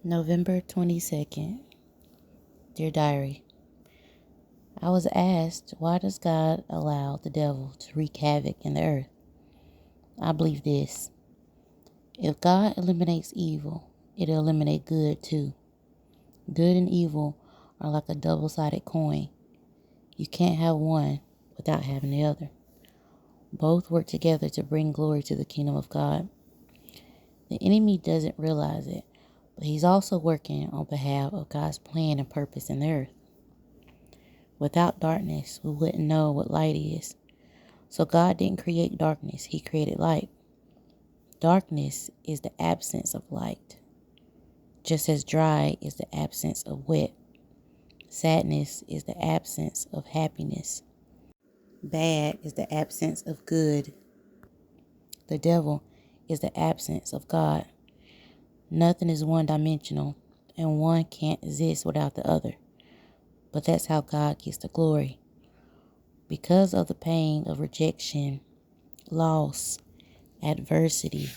November 22nd. Dear Diary, I was asked, why does God allow the devil to wreak havoc in the earth? I believe this. If God eliminates evil, it'll eliminate good too. Good and evil are like a double-sided coin. You can't have one without having the other. Both work together to bring glory to the kingdom of God. The enemy doesn't realize it, but he's also working on behalf of God's plan and purpose in the earth. Without darkness, we wouldn't know what light is. So God didn't create darkness, He created light. Darkness is the absence of light, just as dry is the absence of wet. Sadness is the absence of happiness. Bad is the absence of good. The devil is the absence of God. Nothing is one-dimensional, and one can't exist without the other. But that's how God gets the glory. Because of the pain of rejection, loss, adversity,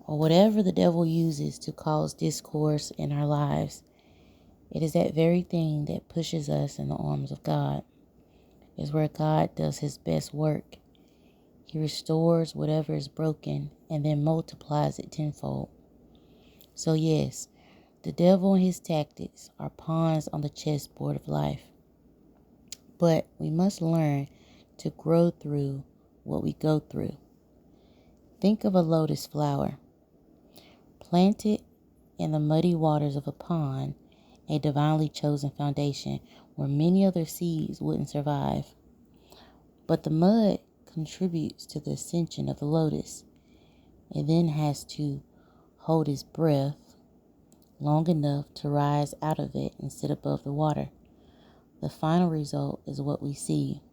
or whatever the devil uses to cause discourse in our lives, it is that very thing that pushes us in the arms of God. It's where God does His best work. He restores whatever is broken and then multiplies it tenfold. So yes, the devil and his tactics are pawns on the chessboard of life. But we must learn to grow through what we go through. Think of a lotus flower. Planted in the muddy waters of a pond, a divinely chosen foundation where many other seeds wouldn't survive. But the mud contributes to the ascension of the lotus. It then has to hold its breath long enough to rise out of it and sit above the water. The final result is what we see,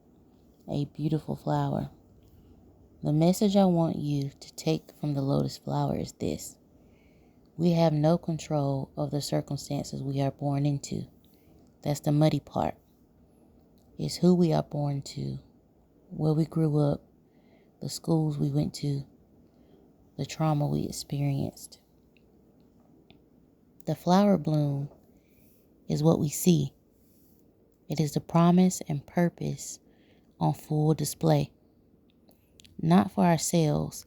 a beautiful flower. The message I want you to take from the lotus flower is this. We have no control of the circumstances we are born into. That's the muddy part. It's who we are born to, where we grew up, the schools we went to, the trauma we experienced. The flower bloom is what we see. It is the promise and purpose on full display. Not for ourselves,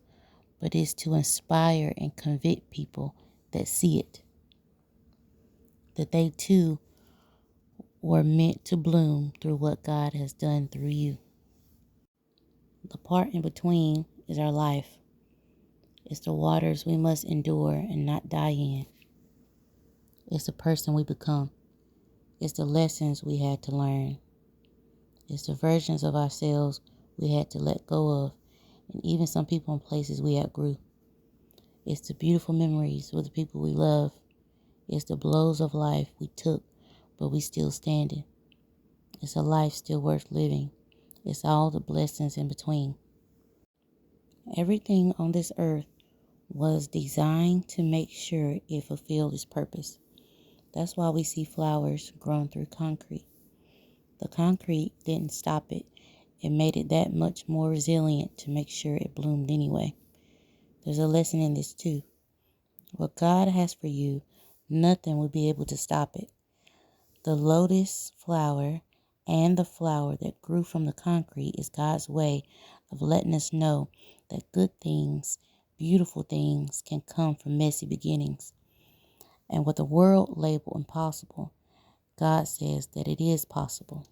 but is to inspire and convict people that see it. That they too were meant to bloom through what God has done through you. The part in between is our life. It's the waters we must endure and not die in. It's the person we become. It's the lessons we had to learn. It's the versions of ourselves we had to let go of, and even some people and places we outgrew. It's the beautiful memories with the people we love. It's the blows of life we took, but we still standing. It's a life still worth living. It's all the blessings in between. Everything on this earth was designed to make sure it fulfilled its purpose. That's why we see flowers grown through concrete. The concrete didn't stop it. It made it that much more resilient to make sure it bloomed anyway. There's a lesson in this too. What God has for you, nothing will be able to stop it. The lotus flower and the flower that grew from the concrete is God's way of letting us know that good things, beautiful things can come from messy beginnings. And what the world labeled impossible, God says that it is possible.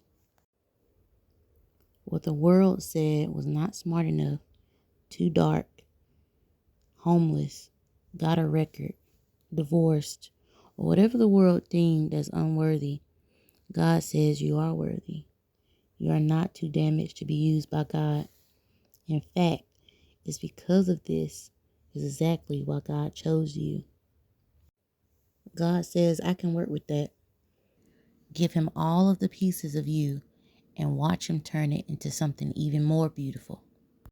What the world said was not smart enough, too dark, homeless, got a record, divorced, or whatever the world deemed as unworthy, God says you are worthy. You are not too damaged to be used by God. In fact, it's because of this is exactly why God chose you. God says, I can work with that. Give Him all of the pieces of you and watch Him turn it into something even more beautiful.